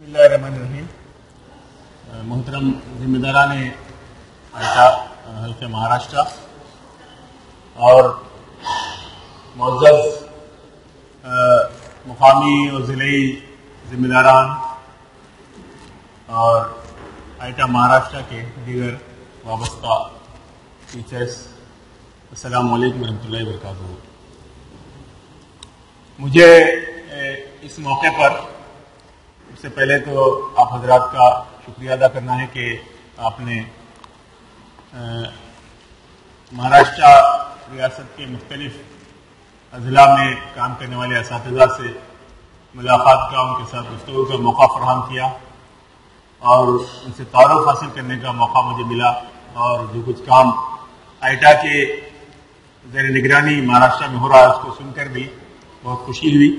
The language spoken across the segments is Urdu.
بسم اللہ الرحمن الرحیم. محترم ذمہ داران آئٹا حلقہ مہاراشٹرا اور معزز مقامی اور ضلعی ذمہ داران اور آئٹا مہاراشٹرا کے دیگر وابستہ ٹیچرز، السلام علیکم ورحمۃ اللہ وبرکاتہ. مجھے اس موقع پر سب سے پہلے تو آپ حضرات کا شکریہ ادا کرنا ہے کہ آپ نے مہاراشٹرا ریاست کے مختلف اضلاع میں کام کرنے والے اساتذہ سے ملاقات کا، ان کے ساتھ گفتگو کا موقع فراہم کیا اور ان سے تعارف حاصل کرنے کا موقع مجھے ملا. اور جو کچھ کام آئٹا کے زیر نگرانی مہاراشٹرا میں ہو رہا ہے اس کو سن کر بھی بہت خوشی ہوئی.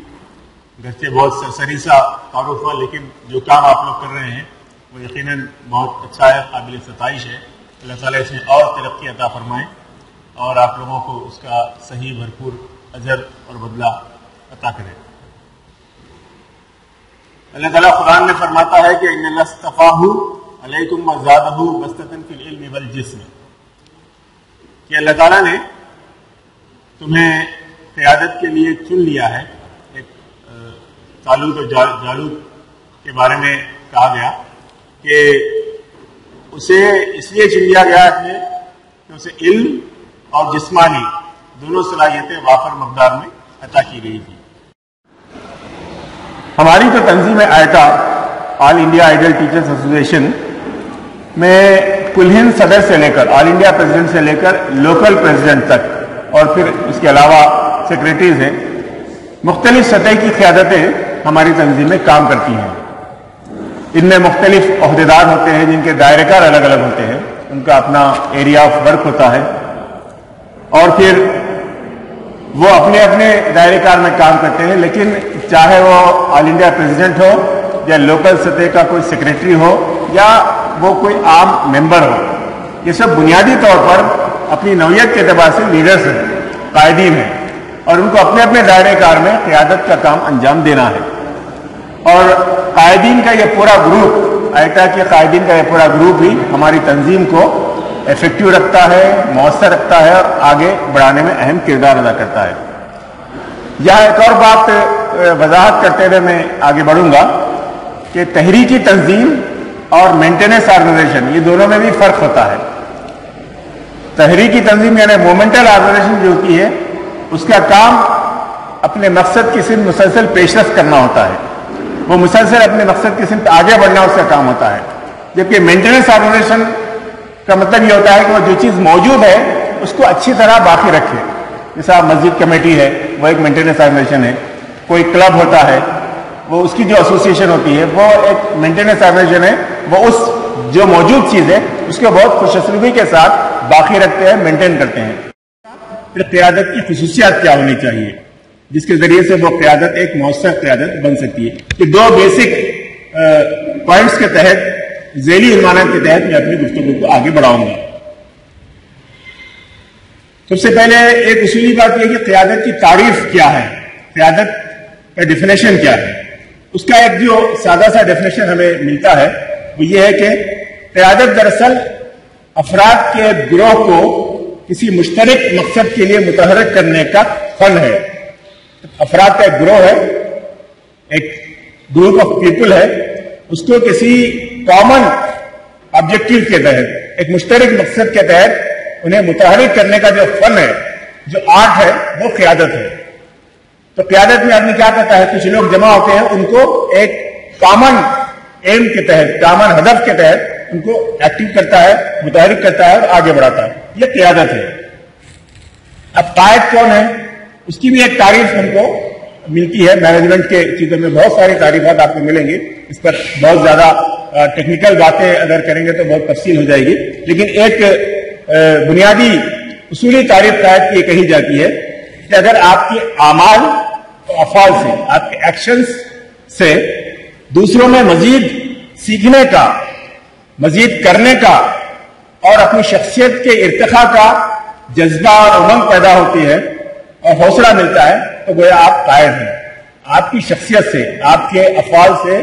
گرچہ بہت سرسری سا تعارف ہوا، لیکن جو کام آپ لوگ کر رہے ہیں وہ یقیناً بہت اچھا ہے، قابل ستائش ہے. اللہ تعالیٰ اس میں اور ترقی عطا فرمائے اور آپ لوگوں کو اس کا صحیح بھرپور اجر اور بدلہ عطا کرے. اللہ تعالیٰ قرآن میں فرماتا ہے کہ ان اللہ اصطفاہ علیکم وزادہ بسطۃ فی العلم والجسم، کہ اللہ تعالیٰ نے تمہیں قیادت کے لیے چن لیا ہے. طالوت اور جالوت کے بارے میں کہا گیا کہ اسے اس لیے چن لیا گیا ہے کہ اسے علم اور جسمانی دونوں صلاحیتیں وافر مقدار میں عطا کی گئی تھی. ہماری تو تنظیم آئٹا آل انڈیا آئیڈل ٹیچرز ایسوسیشن میں کل ہند صدر سے لے کر آل انڈیا پریزیڈنٹ سے لے کر لوکل پریزیڈنٹ تک اور پھر اس کے علاوہ سیکریٹریز ہیں، مختلف سطح کی قیادتیں ہماری تنظیم میں کام کرتی ہیں. ان میں مختلف عہدیدار ہوتے ہیں جن کے دائرہ کار الگ الگ ہوتے ہیں، ان کا اپنا ایریا آف ورک ہوتا ہے اور پھر وہ اپنے اپنے دائرہ کار میں کام کرتے ہیں. لیکن چاہے وہ آل انڈیا پریزیڈنٹ ہو یا لوکل سطح کا کوئی سیکریٹری ہو یا وہ کوئی عام ممبر ہو، یہ سب بنیادی طور پر اپنی نوعیت کے اعتبار سے لیڈرز ہیں، قائدین ہیں، اور ان کو اپنے اپنے دائرہ کار میں قیادت کا کام انجام دینا ہے. اور قائدین کا یہ پورا گروپ، آئٹا کے قائدین کا یہ پورا گروپ بھی ہماری تنظیم کو ایفیکٹو رکھتا ہے، مؤثر رکھتا ہے اور آگے بڑھانے میں اہم کردار ادا کرتا ہے. یہاں ایک اور بات وضاحت کرتے ہوئے میں آگے بڑھوں گا کہ تحریکی تنظیم اور مینٹیننس آرگنائزیشن، یہ دونوں میں بھی فرق ہوتا ہے. تحریکی تنظیم یعنی مومنٹل آرگنائزیشن جو ہوتی ہے، اس کا کام اپنے مقصد کی سمت مسلسل پیشرفت کرنا ہوتا ہے، وہ مسلسل اپنے مقصد کی سمت آگے بڑھنا اس کا کام ہوتا ہے. جبکہ مینٹیننس آرگنائزیشن کا مطلب یہ ہوتا ہے کہ وہ جو چیز موجود ہے اس کو اچھی طرح باقی رکھے. جیسا مسجد کمیٹی ہے، وہ ایک مینٹیننس آرگنائزیشن ہے. کوئی کلب ہوتا ہے، وہ اس کی جو ایسوسیشن ہوتی ہے وہ ایک مینٹیننس آرگنائزیشن ہے. وہ اس جو موجود چیز ہے اس کو بہت خوش اسلوبی کے ساتھ باقی رکھتے ہیں، مینٹین کرتے ہیں. پھر قیادت کی خصوصیات کیا ہونی چاہیے جس کے ذریعے سے وہ قیادت ایک مؤثر قیادت بن سکتی ہے. کہ دو بیسک پوائنٹس کے تحت، ذیلی عنوانات کے تحت میں اپنی گفتگو کو آگے بڑھاؤں گا. سب سے پہلے ایک اصولی بات یہ کہ قیادت کی تعریف کیا ہے، قیادت کا ڈیفینیشن کیا ہے. اس کا ایک جو سادہ سا ڈیفینیشن ہمیں ملتا ہے وہ یہ ہے کہ قیادت دراصل افراد کے گروہ کو کسی مشترک مقصد کے لیے متحرک کرنے کا فن ہے. افراد کا ایک گروہ ہے، ایک گروپ آف پیپل ہے، اس کو کسی کامن آبجیکٹو کے تحت، ایک مشترک مقصد کے تحت انہیں متحرک کرنے کا جو فن ہے، جو آرٹ ہے، وہ قیادت ہے. تو قیادت میں آدمی کیا کرتا ہے، کچھ لوگ جمع ہوتے ہیں، ان کو ایک کامن ایم کے تحت، کامن ہدف کے تحت ان کو ایکٹیو کرتا ہے، متحرک کرتا ہے اور آگے بڑھاتا ہے. یہ قیادت ہے. اب قائد کون ہے، اس کی بھی ایک تعریف ہم کو ملتی ہے. مینجمنٹ کے چیزوں میں بہت ساری تعریفات آپ کو ملیں گی، اس پر بہت زیادہ ٹیکنیکل باتیں اگر کریں گے تو بہت تفصیل ہو جائے گی. لیکن ایک بنیادی اصولی تعریف قائد کی یہ کہی جاتی ہے کہ اگر آپ کے اعمال و افعال سے، آپ کے ایکشنز سے دوسروں میں مزید سیکھنے کا، مزید کرنے کا اور اپنی شخصیت کے ارتقاء کا جذبہ اور امنگ پیدا ہوتی ہے اور حوصلہ ملتا ہے، تو گویا آپ قائد ہیں. آپ کی شخصیت سے، آپ کے افعال سے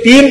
3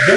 2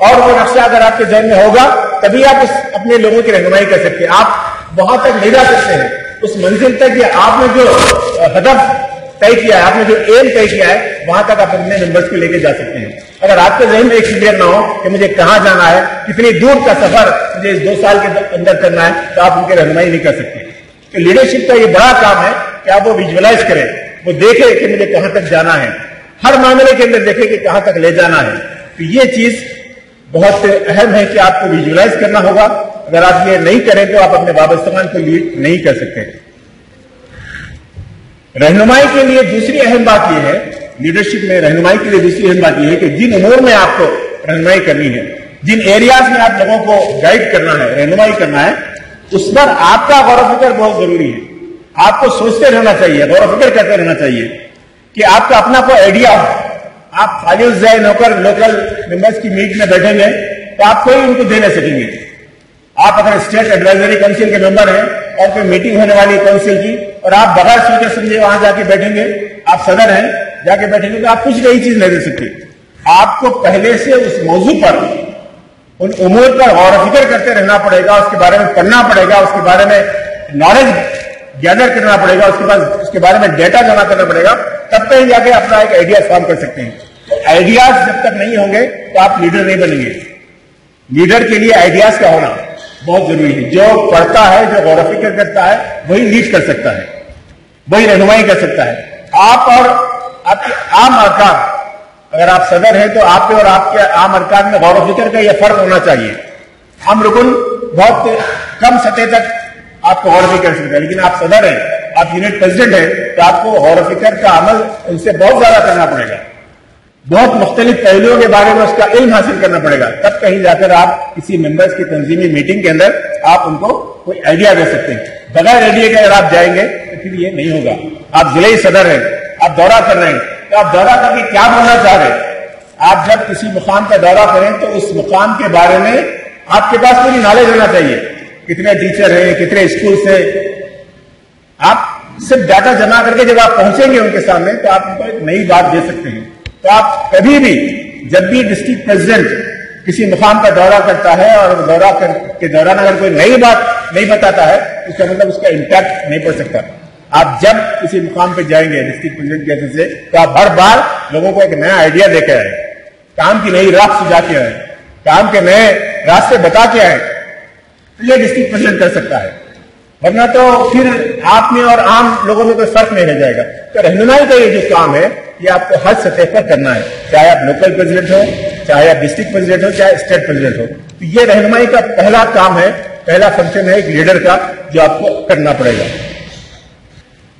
اور وہ نقشہ اگر آپ کے ذہن میں ہوگا تبھی آپ اپنے لوگوں کی رہنمائی کر سکتے ہیں. آپ وہاں تک نہیں جا سکتے ہیں اس منزل تک کہ آپ نے جو ہدف طے کیا ہے, آپ نے جو ایم طے کیا ہے, وہاں تک آپ اپنے ممبرس کو لے کے جا سکتے ہیں. اگر آپ کے ذہن میں ایک کلیئر نہ ہو کہ مجھے کہاں جانا ہے, کتنی دور کا سفر مجھے اس 2 سال کے اندر کرنا ہے, تو آپ ان کی رہنمائی نہیں کر سکتے. تو لیڈرشپ کا یہ بڑا کام ہے کہ آپ وہ ویژولائز کریں, وہ دیکھیں کہ مجھے کہاں تک جانا ہے, ہر معاملے کے اندر دیکھیں کہ کہاں تک لے جانا ہے. تو یہ چیز بہت اہم ہے کہ آپ کو ویژولائز کرنا ہوگا. اگر آپ یہ نہیں کریں تو آپ اپنے وابستگان کو لیڈ نہیں کر سکتے. رہنمائی کے لیے دوسری اہم بات یہ ہے, لیڈرشپ میں رہنمائی کے لیے دوسری اہم بات یہ ہے کہ جن امور میں آپ کو رہنمائی کرنی ہے, جن ایریاز میں آپ لوگوں کو گائیڈ کرنا ہے, رہنمائی کرنا ہے, اس پر آپ کا غور و فکر بہت ضروری ہے. آپ کو سوچتے رہنا چاہیے, غور و فکر کرتے رہنا چاہیے کہ آپ کا اپنا کوئی آئیڈیا ہو. آپ خالی ذہن ہو کر لوکل ممبرس کی میٹ میں بیٹھیں گے تو آپ کوئی ان کو دے نہیں سکیں گے. آپ اگر اسٹیٹ ایڈوائزری کونسل کے ممبر ہیں اور کوئی میٹنگ ہونے والی کونسل کی, اور آپ بغیر سوچے سمجھے وہاں جا کے بیٹھیں گے, آپ صدر ہیں, جا کے بیٹھیں گے, تو آپ کچھ نئی چیز نہیں دے سکتے. آپ کو پہلے سے اس موضوع پر, ان امور پر غور و فکر کرتے رہنا پڑے گا, اس کے بارے میں پڑھنا پڑے گا, اس کے بارے میں نالج گیدر کرنا پڑے گا, اس کے بارے میں ڈیٹا جمع کرنا پڑے گا, تب کہیں جا کے اپنا ایک آئیڈیا فارم کر سکتے ہیں. تو آئیڈیاز جب تک نہیں ہوں گے تو آپ لیڈر نہیں بنیں گے. لیڈر کے لیے آئیڈیاز کا ہونا بہت ضروری ہے. جو پڑھتا ہے, جو غور و فکر کرتا ہے, وہی لیڈ کر سکتا ہے, وہی رہنمائی کر سکتا ہے. آپ اور آپ کے عام ارکان, اگر آپ صدر ہیں تو آپ کے اور آپ کے عام ارکان میں غور و فکر کا یہ فرق ہونا چاہیے. عام رکن بہت کم سطح تک آپ کو غور و فکر کر سکتا ہے, لیکن آپ صدر ہیں, آپ یونٹ پریزیڈنٹ ہیں, تو آپ کو غور و فکر کا عمل ان سے بہت زیادہ کرنا پڑے گا. بہت مختلف پہلوؤں کے بارے میں اس کا علم حاصل کرنا پڑے گا, تب کہیں جا کر آپ کسی ممبرس کی تنظیمی میٹنگ کے اندر آپ ان کو کوئی آئیڈیا دے سکتے ہیں. بغیر آئیڈیا کے اگر آپ جائیں گے تو پھر یہ نہیں ہوگا. آپ ضلعی صدر ہیں, آپ دورہ کر رہے ہیں, تو آپ دورہ کر کے کیا بولنا چاہ رہے ہیں؟ آپ جب کسی مقام کا دورہ کریں تو اس مقام کے بارے میں آپ کے پاس پوری نالج ہونا چاہیے. کتنے ٹیچر ہیں, کتنے اسکولس ہیں, آپ صرف ڈاٹا جمع کر کے جب آپ پہنچیں گے ان کے سامنے تو آپ ان کو ایک نئی بات دے سکتے ہیں. تو آپ کبھی بھی جب بھی ڈسٹرکٹ پریزیڈنٹ کسی مقام کا دورہ کرتا ہے اور دورہ کے دوران اگر کوئی نئی بات نہیں بتاتا ہے, اس کا مطلب اس کا امپیکٹ نہیں پڑ سکتا. آپ جب کسی مقام پہ جائیں گے ڈسٹرکٹ پریزیڈنٹ کے حیثیت سے, تو آپ ہر بار لوگوں کو ایک نیا آئیڈیا دے کے آئے, کام کی نئی راہ سجا کے آئے, کام کے نئے راستے بتا کے آئے. یہ ڈسٹرکٹ پریزیڈنٹ کر سکتا ہے, ورنہ تو پھر آپ میں اور عام لوگوں میں کوئی فرق نہیں رہ جائے گا. تو رہنمائی کا یہ جو کام ہے یہ آپ کو ہر سطح پر کرنا ہے, چاہے آپ لوکل پریزیڈنٹ ہو, چاہے آپ ڈسٹرکٹ پریزیڈنٹ ہو, چاہے اسٹیٹ پریزیڈنٹ ہو. تو یہ رہنمائی کا پہلا کام ہے, پہلا فنکشن ہے ایک لیڈر کا جو آپ کو کرنا پڑے گا.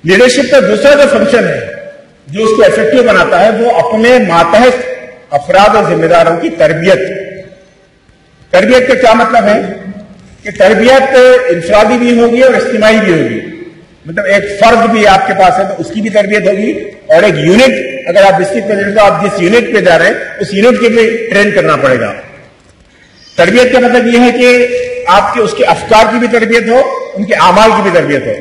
لیڈرشپ کا دوسرا جو فنکشن ہے جو اس کو ایفیکٹو بناتا ہے وہ اپنے ماتحت افراد اور ذمہ داروں کی تربیت. تربیت کا کیا مطلب ہے کہ تربیت انفرادی بھی ہوگی اور اجتماعی بھی ہوگی. مطلب ایک فرد بھی آپ کے پاس ہے تو اس کی بھی تربیت ہوگی, اور ایک یونٹ, اگر آپ ڈسٹرکٹ پریزیڈنٹ آپ جس یونٹ پہ جا رہے ہیں اس یونٹ کے بھی ٹرین کرنا پڑے گا. تربیت کا مطلب یہ ہے کہ آپ کے اس کے افکار کی بھی تربیت ہو, ان کے اعمال کی بھی تربیت ہو,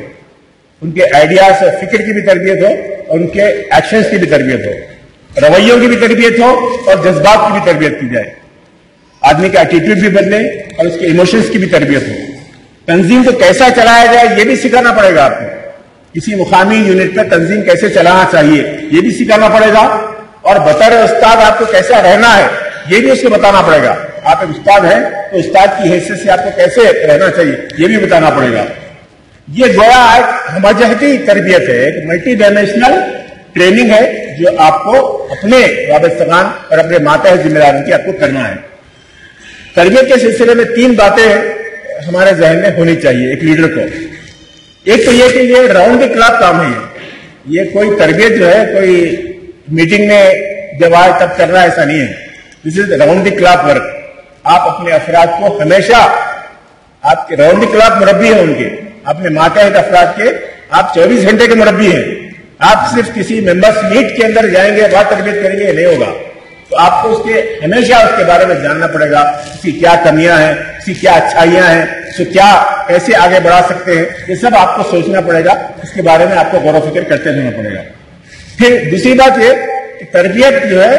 ان کے آئیڈیاز اور فکر کی بھی تربیت ہو, اور ان کے ایکشنز کی بھی تربیت ہو, رویوں کی بھی تربیت ہو, اور جذبات کی بھی تربیت کی جائے. آدمی کا ایٹیٹیوڈ بھی بدلے اور اس کے ایموشنز کی بھی تربیت ہو. تنظیم کو کیسا چلایا جائے یہ بھی سکھانا پڑے گا آپ کو. کسی مقامی یونٹ پر تنظیم کیسے چلانا چاہیے یہ بھی سکھانا پڑے گا, اور بطور استاد آپ کو کیسا رہنا ہے یہ بھی اس کو بتانا پڑے گا. آپ ایک استاد ہیں تو استاد کی حیثیت سے آپ کو کیسے رہنا چاہیے یہ بھی بتانا پڑے گا. یہ گویا ایک ہمجہتی تربیت ہے, ایک ملٹی ڈائمینشنل ٹریننگ ہے جو آپ کو اپنے وابستگان اور اپنے ماتحت ذمہ داروں کی آپ کو کرنا ہے. تربیت کے سلسلے میں 3 باتیں ہمارے ذہن میں ہونی چاہیے ایک لیڈر کو. ایک تو یہ کہ یہ راؤنڈ دی کلاک کام ہے. یہ کوئی تربیت جو ہے کوئی میٹنگ میں جب آئے تب کرنا ایسا نہیں ہے. دس از راؤنڈ دی کلاک ورک. آپ اپنے افراد کو ہمیشہ, آپ کے راؤنڈ دی کلاک مربی ہیں ان کے, اپنے ماتحت افراد کے آپ 24 گھنٹے کے مربی ہیں. آپ صرف کسی ممبرس میٹ کے اندر جائیں گے بات تربیت کریں گے یہ نہیں ہوگا. تو آپ کو اس کے ہمیشہ اس کے بارے میں جاننا پڑے گا, اس کی کیا کمیاں ہیں, اس کی کیا اچھائیاں ہیں, اس کو کیا کیسے آگے بڑھا سکتے ہیں, یہ سب آپ کو سوچنا پڑے گا. اس کے بارے میں آپ کو غور و فکر کرتے رہنا پڑے گا. پھر دوسری بات یہ کہ تربیت جو ہے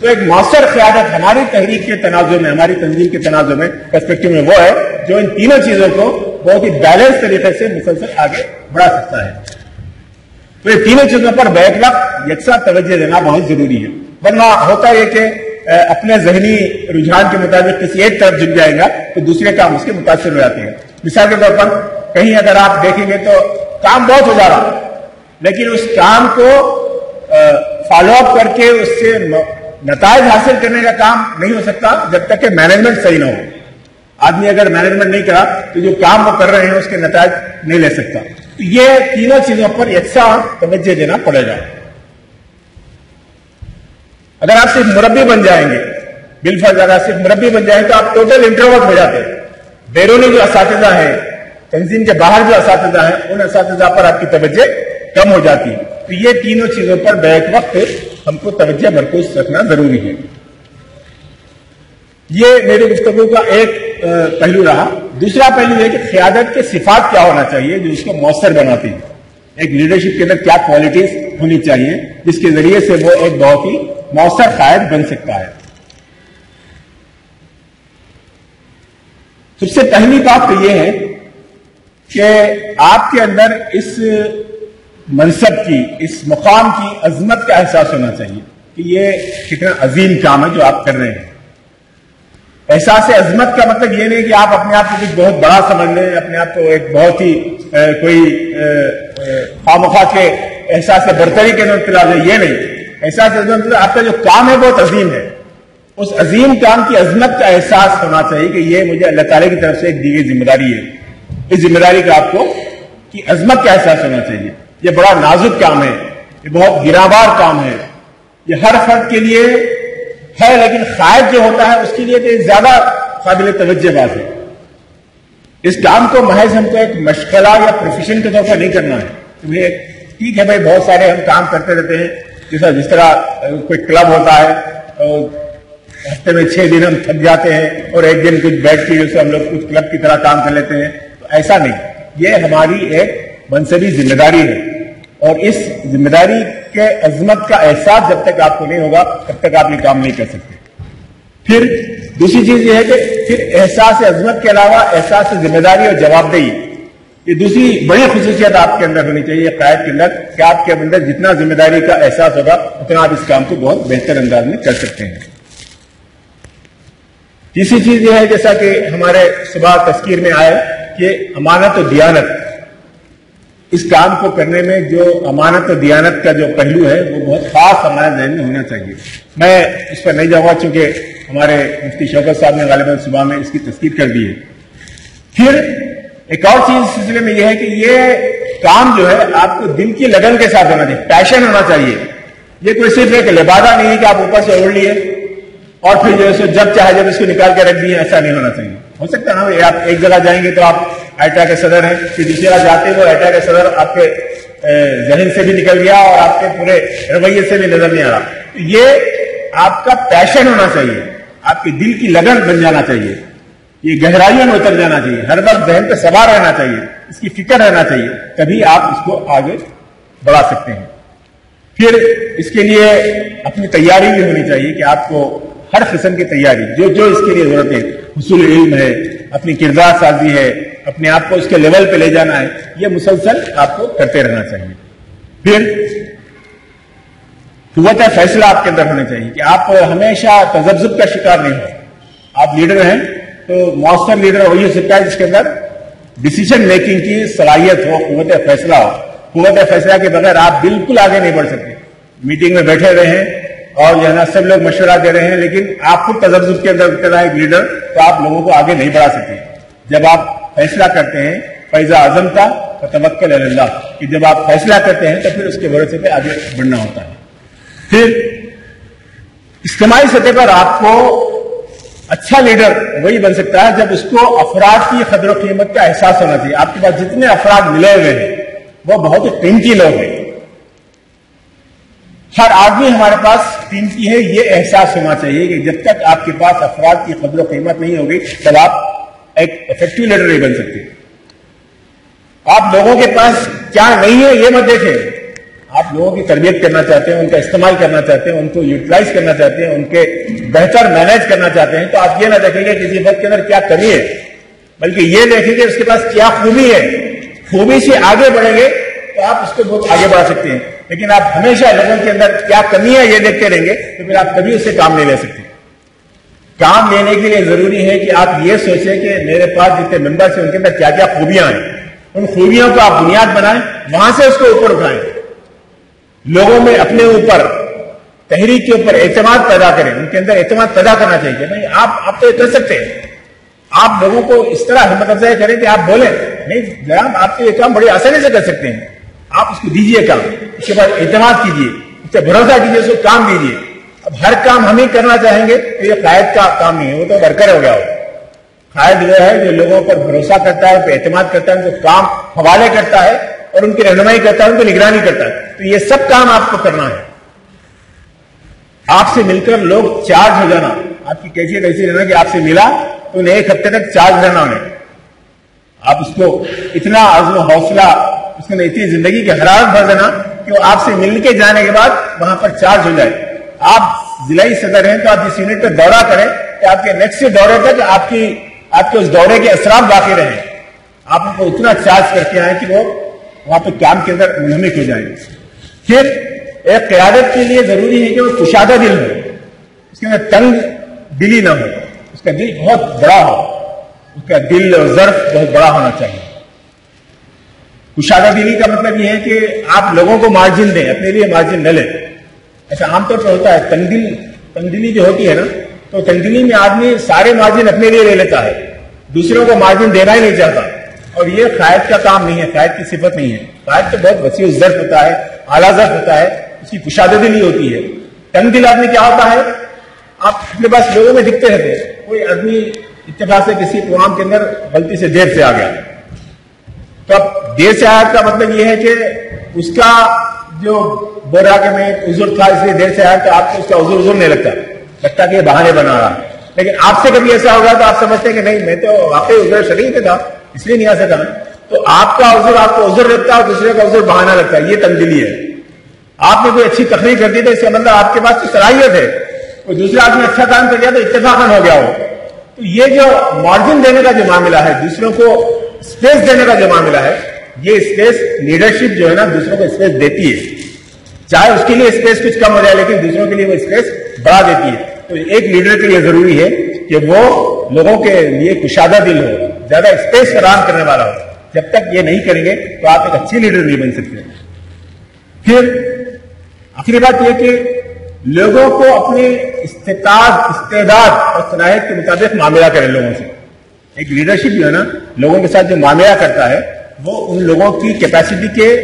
تو ایک مؤثر قیادت ہماری تحریک کے تناظر میں, ہماری تنظیم کے تناظر میں, پرسپیکٹو میں وہ ہے جو ان تینوں چیزوں کو بہت ہی بیلنس طریقے سے مسلسل آگے بڑھا سکتا ہے. تو یہ تینوں چیزوں پر بیک وقت یکساں توجہ دینا بہت ضروری ہے, ورنہ ہوتا یہ کہ اپنے ذہنی رجحان کے مطابق کسی ایک طرف جھک جائے گا تو دوسرے کام اس کے متاثر ہو جاتے ہیں. مثال کے طور پر کہیں اگر آپ دیکھیں گے تو کام بہت ہو جا رہا, لیکن اس کام کو فالو اپ کر کے اس سے نتائج حاصل کرنے کا کام نہیں ہو سکتا جب تک کہ مینجمنٹ صحیح نہ ہو. آدمی اگر مینجمنٹ نہیں کرا تو جو کام وہ کر رہے ہیں اس کے نتائج نہیں لے سکتا. تو یہ تینوں چیزوں پر یکساں توجہ دینا پڑے گا. اگر آپ صرف مربی بن جائیں گے, بالفرض اگر صرف مربی بن جائیں تو آپ ٹوٹل انٹروورٹ ہو جاتے ہیں. بیرونی جو اساتذہ ہیں, تنظیم کے باہر جو اساتذہ ہیں, ان اساتذہ پر آپ کی توجہ کم ہو جاتی ہے. تو یہ تینوں چیزوں پر بیک وقت ہم کو توجہ مرکوز رکھنا ضروری ہے. یہ میری گفتگو کا ایک پہلو رہا. دوسرا پہلو ہے کہ قیادت کے صفات کیا ہونا چاہیے جو اس کو مؤثر بناتی ہے. ایک لیڈرشپ کے اندر کیا کوالٹیز ہونی چاہیے جس کے ذریعے سے وہ ایک بہت ہی مؤثر قائد بن سکتا ہے. سب سے پہلی بات تو یہ ہے کہ آپ کے اندر اس منصب کی, اس مقام کی عظمت کا احساس ہونا چاہیے کہ یہ کتنا عظیم کام ہے جو آپ کر رہے ہیں. احساس عظمت کا مطلب یہ نہیں کہ آپ اپنے آپ کو کچھ بہت بڑا سمجھ لیں, اپنے آپ کو ایک بہت ہی کوئی خواہ کے احساس برتری کے اندر چلا دیں. یہ نہیں. احساس عظمت آپ کا جو کام ہے بہت عظیم ہے. اس عظیم کام کی عظمت کا احساس ہونا چاہیے کہ یہ مجھے اللہ تعالیٰ کی طرف سے ایک دی گئی ذمہ داری ہے. اس ذمہ داری کا آپ کو کی عظمت کا احساس ہونا چاہیے. یہ بڑا نازک کام ہے, یہ بہت گراں کام ہے, یہ ہر فرد کے لیے ہے, لیکن قائد جو ہوتا ہے اس کے لیے تو زیادہ قابل توجہ بات ہے. اس کام کو محض ہم کو ایک مشغلہ یا پروفیشن کے طور پر نہیں کرنا ہے. ٹھیک ہے بھائی, بہت سارے ہم کام کرتے رہتے ہیں, جس طرح کوئی کلب ہوتا ہے, ہفتے میں 6 دن ہم تھک جاتے ہیں اور ایک دن کچھ بیٹھ کے اسے ہم لوگ کچھ کلب کی طرح کام کر لیتے ہیں. تو ایسا نہیں. یہ ہماری ایک منصبی ذمہ داری ہے, اور اس ذمہ داری کے عظمت کا احساس جب تک آپ کو نہیں ہوگا تب تک آپ یہ کام نہیں کر سکتے. پھر دوسری چیز یہ ہے کہ پھر احساس عظمت کے علاوہ احساس ذمہ داری اور جواب دہی, یہ دوسری بڑی خصوصیت آپ کے اندر ہونی چاہیے قائد کے اندر, کہ آپ کے اندر جتنا ذمہ داری کا احساس ہوگا اتنا آپ اس کام کو بہت بہتر انداز میں کر سکتے ہیں. تیسری چیز یہ ہے جیسا کہ ہمارے صبح تذکیر میں آئے کہ امانت و دیانت, اس کام کو کرنے میں جو امانت و دیانت کا جو پہلو ہے وہ بہت خاص ہمارے ذہن میں ہونا چاہیے. میں اس پر نہیں جاؤں گا چونکہ ہمارے مفتی شوکت صاحب نے غالباً صبح میں اس کی تذکیر کر دی ہے. پھر ایک اور چیز اس سلسلے میں یہ ہے کہ یہ کام جو ہے آپ کو دل کی لگن کے ساتھ ہونا چاہیے, پیشن ہونا چاہیے. یہ کوئی صرف ایک لبادہ نہیں ہے کہ آپ اوپر سے اوڑھ لیے اور پھر جو ہے جب چاہے جب اس کو نکال کے رکھ دیے, ایسا نہیں ہونا چاہیے. ہو سکتا ہے نا آپ ایک جگہ جائیں گے تو آپ آئیٹا کے صدر ہیں, پھر دوسری جگہ جاتے ہیں تو آئیٹا کے صدر آپ کے ذہن سے بھی نکل گیا اور آپ کے پورے رویے سے بھی نظر نہیں آ رہا. یہ آپ کا پیشن ہونا چاہیے, آپ کے دل کی لگن بن جانا چاہیے, یہ گہرائیوں میں اتر جانا چاہیے, ہر وقت ذہن پہ سوار رہنا چاہیے, اس کی فکر رہنا چاہیے, تبھی آپ اس کو آگے بڑھا سکتے ہیں. پھر اس کے لیے اپنی تیاری بھی ہونی چاہیے کہ آپ کو ہر قسم کی تیاری جو اس کے لیے ضرورت ہے, حصول علم ہے, اپنی کردار سازی ہے, اپنے آپ کو اس کے لیول پہ لے جانا ہے, یہ مسلسل آپ کو کرتے رہنا چاہیے. پھر قوت فیصلہ آپ کے اندر ہونا چاہیے کہ آپ ہمیشہ تذبذب کا شکار نہیں ہو. آپ لیڈر ہیں تو مؤثر لیڈر وہی ہو سکتا ہے جس کے اندر ڈیسیژن میکنگ کی صلاحیت ہو, قوت فیصلہ ہو. قوت فیصلہ کے بغیر آپ بالکل آگے نہیں بڑھ سکتے. میٹنگ میں بیٹھے رہے ہیں اور جو ہے نا سب لوگ مشورہ دے رہے ہیں, لیکن آپ خود تذبذب کے اندر اتر رہا ہے ایک لیڈر, تو آپ لوگوں کو آگے نہیں بڑھا سکتے. جب آپ فیصلہ کرتے ہیں فیضا عزمتا فتوکل علی اللہ, کہ جب آپ فیصلہ کرتے ہیں تو پھر اس کے بھروسے پہ آگے بڑھنا ہوتا ہے. پھر اجتماعی سطح پر آپ کو اچھا لیڈر وہی بن سکتا ہے جب اس کو افراد کی قدر و قیمت کا احساس ہونا چاہیے. آپ کے پاس جتنے افراد ملے ہوئے ہیں وہ بہت ہی قیمتی لوگ ہیں. ہر آدمی ہمارے پاس قیمتی ہے, یہ احساس ہونا چاہیے کہ جب تک آپ کے پاس افراد کی قدر و قیمت نہیں ہوگی تب آپ ایک افیکٹو لیڈر نہیں بن سکتے. آپ لوگوں کے پاس کیا نہیں ہے یہ مت دیکھیں, آپ لوگوں کی تربیت کرنا چاہتے ہیں, ان کا استعمال کرنا چاہتے ہیں, ان کو یوٹیلائز کرنا چاہتے ہیں, ان کے بہتر مینیج کرنا چاہتے ہیں, تو آپ یہ نہ دیکھیں گے کسی فرد کے اندر کیا کمی ہے, بلکہ یہ دیکھیں گے اس کے پاس کیا خوبی ہے. خوبی سے آگے بڑھیں گے تو آپ اس کو بہت آگے بڑھا سکتے ہیں. لیکن آپ ہمیشہ لوگوں کے اندر کیا کمی ہے یہ دیکھتے رہیں گے تو پھر آپ کبھی اس سے کام نہیں لے سکتے. کام لینے کے لیے ضروری ہے کہ آپ یہ سوچیں کہ میرے پاس جتنے ممبرس ہیں ان کے اندر کیا کیا خوبیاں ہیں, ان خوبیوں کو آپ بنیاد بنائیں, وہاں سے اس کو اوپر اٹھائیں. لوگوں میں اپنے اوپر, تحریک کے اوپر اعتماد پیدا کریں, ان کے اندر اعتماد پیدا کرنا چاہیے. نہیں آپ تو یہ کر سکتے ہیں. آپ لوگوں کو اس طرح ہمت افزائی کریں کہ آپ بولیں نہیں جناب آپ تو یہ کام بڑی آسانی سے کر سکتے ہیں, آپ اس کو دیجئے کام, اس کے بعد اعتماد کیجئے, اس سے بھروسہ کیجئے, اس کو کام دیجئے. اب ہر کام ہم ہی کرنا چاہیں گے تو یہ قائد کا کام نہیں ہے, وہ تو ورکر ہو گیا ہو. قائد وہ ہے جو لوگوں پر بھروسہ کرتا ہے, ان پہ اعتماد کرتا ہے, ان کو کام حوالے کرتا ہے اور ان کی رہنمائی کرتا ہے, ان کی نگرانی کرتا ہے. تو یہ سب کام آپ کو کرنا ہے. آپ سے مل کر لوگ چارج ہو جانا, آپ کی کیفیت ایسی رہنا کہ آپ سے ملا تو انہیں ایک ہفتے تک چارج رہنا انہیں. آپ اس کو اتنا عزم و حوصلہ, اس کے اندر اتنی زندگی کی حرارت بھر دینا کہ وہ آپ سے مل کے جانے کے بعد وہاں پر چارج ہو جائے. آپ ضلعی صدر ہیں تو آپ جس یونٹ کا دورہ کریں کہ آپ کے نیکسٹ دورے تک آپ کے اس دورے کے اثرات باقی رہیں. آپ ان کو اتنا چارج کر کے آئیں کہ وہ وہاں پہ کام کے اندر منہمک ہو جائیں. پھر ایک قیادت کے لیے ضروری ہے کہ وہ کشادہ دل ہو, اس کے اندر تنگ دلی نہ ہو, اس کا دل بہت بڑا ہو, اس کا دل اور ظرف بہت بڑا ہونا چاہیے. کشادہ دلی کا مطلب یہ ہے کہ آپ لوگوں کو مارجن دیں, اپنے لیے مارجن نہ لیں. ایسا عام طور پر ہوتا ہے, تنگدلی جو ہوتی ہے نا, تو تنگدلی میں آدمی سارے مارجن اپنے لیے لے لیتا ہے, دوسروں کو مارجن دینا ہی نہیں چاہتا. اور یہ قائد کا کام نہیں ہے, قائد کی صفت نہیں ہے. قائد تو بہت وسیع ظرف ہوتا ہے, اعلیٰ ظرف ہوتا ہے, اس کی کشادہ دلی ہوتی ہے. تنگ دل آدمی کیا ہوتا ہے, آپ اپنے پاس لوگوں میں دکھتے رہتے, کوئی آدمی اتفاق سے کسی پروگرام کے اندر غلطی سے دیر سے آ گیا, تو اب دیر سے آیا کا مطلب یہ ہے کہ اس کا جو بول رہا کہ میں عذر تھا اس لیے دیر سے آیا, تو آپ کو اس کا عذر نہیں لگتا کہ یہ بہانے بنا رہا. لیکن آپ سے کبھی ایسا ہوگا تو آپ سمجھتے ہیں کہ نہیں میں تو واقعی عذر شریف تھا اس لیے نہیں آ سکا. تو آپ کا عذر آپ کو عذر لگتا ہے اور دوسرے کا عذر بہانا لگتا ہے. یہ تنگدلی ہے. آپ نے کوئی اچھی تقریر کر دی تو اس کا مطلب آپ کے پاس صلاحیت ہے, کوئی دوسرا آدمی اچھا کام کر گیا تو اتفاقاً ہو گیا ہو. تو یہ جو مارجن دینے کا جو معاملہ ہے, دوسروں کو اسپیس دینے کا جو معاملہ ہے, یہ اسپیس لیڈرشپ جو ہے نا دوسروں کو اسپیس دیتی ہے. چاہے اس کے لیے اسپیس کچھ کم ہو جائے لیکن دوسروں کے لیے وہ اسپیس بڑھا دیتی ہے. تو ایک لیڈر کے لیے ضروری ہے کہ وہ لوگوں کے لیے کشادہ دل ہو, زیادہ اسپیس فراہم کرنے والا ہو. جب تک یہ نہیں کریں گے تو آپ ایک اچھی لیڈر نہیں بن سکتے. پھر آخری بات یہ کہ لوگوں کو اپنے استعداد اور صلاحیت کے مطابق معاملہ کریں لوگوں سے. ایک لیڈرشپ جو ہے نا لوگوں کے ساتھ جو معاملہ کرتا ہے وہ ان لوگوں کی کیپیسٹی کے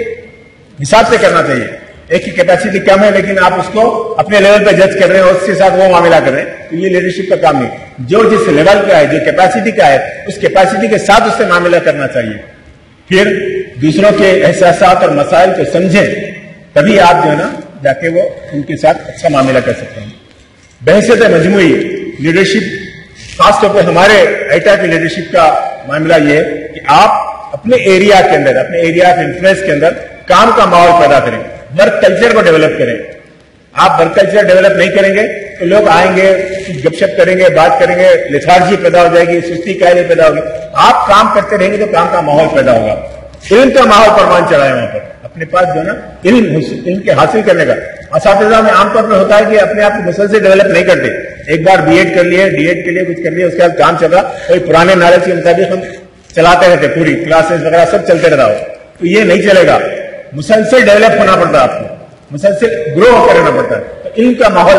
حساب سے کرنا چاہیے. ایک کی کیپیسٹی کم ہے لیکن آپ اس کو اپنے لیول پہ جج کر رہے ہیں اور اس کے ساتھ وہ معاملہ کر رہے ہیں, تو یہ لیڈرشپ کا کام نہیں. جو جس لیول کا ہے, جو کیپیسٹی کا ہے, اس کیپیسٹی کے ساتھ اس سے معاملہ کرنا چاہیے. پھر دوسروں کے احساسات اور مسائل کو سمجھیں, تبھی آپ جو ہے نا جا کے وہ ان کے ساتھ اچھا معاملہ کر سکتے ہیں. بحیثیت مجموعی لیڈرشپ, خاص طور پہ ہمارے ایٹا کی لیڈرشپ کا معاملہ یہ ہے کہ آپ اپنے ایریا کے اندر, اپنے ایریا آف انفلوئنس کے اندر کام کا ماحول پیدا کریں, ورک کلچر کو ڈیولپ کریں. آپ ورک کلچر ڈیولپ نہیں کریں گے تو لوگ آئیں گے, گپ شپ کریں گے, بات کریں گے, لیتھارجی پیدا ہو جائے گی, سستی قائدی پیدا ہوگی. آپ کام کرتے رہیں گے تو کام کا ماحول پیدا ہوگا. علم کا ماحول پروان چڑھائے وہاں پر, اپنے پاس جو ہے نا علم کے حاصل کرنے کا. اساتذہ میں عام طور پر ہوتا ہے کہ اپنے آپ کو مسلسل ڈیولپ نہیں کرتے. ایک بار بی ایڈ کر لیے, ڈی ایڈ کے لیے کچھ کر لیے, اس کے بعد کام چل رہا, کوئی پرانے نالج کے مطابق ہم چلاتے رہتے, پوری کلاسز وغیرہ سب چلتے رہتا ہو, تو یہ نہیں چلے گا. مسلسل ڈیولپ ہونا پڑتا ہے, آپ کو مسلسل گرو ہو کر رہنا پڑتا ہے. تو علم کا ماحول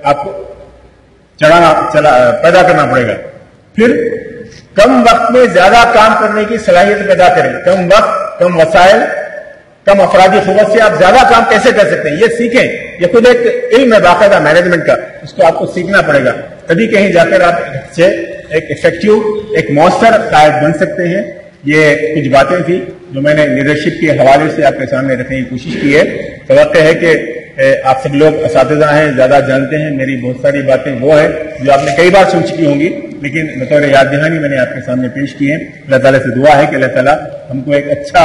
آپ کو پیدا کرنا پڑے گا. پھر کم وقت میں زیادہ کام کرنے کی صلاحیت پیدا کریں. کم وقت, کم وسائل, کم افرادی قوت سے آپ زیادہ کام کیسے کر سکتے ہیں یہ سیکھیں. یہ خود ایک علم ہے باقاعدہ مینجمنٹ کا, اس کو آپ کو سیکھنا پڑے گا. تبھی کہیں جا کر آپ ایک افیکٹو, ایک مؤثر قائد بن سکتے ہیں. یہ کچھ باتیں تھیں جو میں نے لیڈرشپ کے حوالے سے آپ کے سامنے رکھنے کی کوشش کی ہے. توقع ہے کہ آپ سب لوگ اساتذہ ہیں, زیادہ جانتے ہیں. میری بہت ساری باتیں وہ ہیں جو آپ نے کئی بار سن چکی ہوں گی, لیکن بطور یاد دہانی میں نے آپ کے سامنے پیش کی ہیں. اللہ تعالیٰ سے دعا ہے کہ اللہ تعالیٰ ہم کو ایک اچھا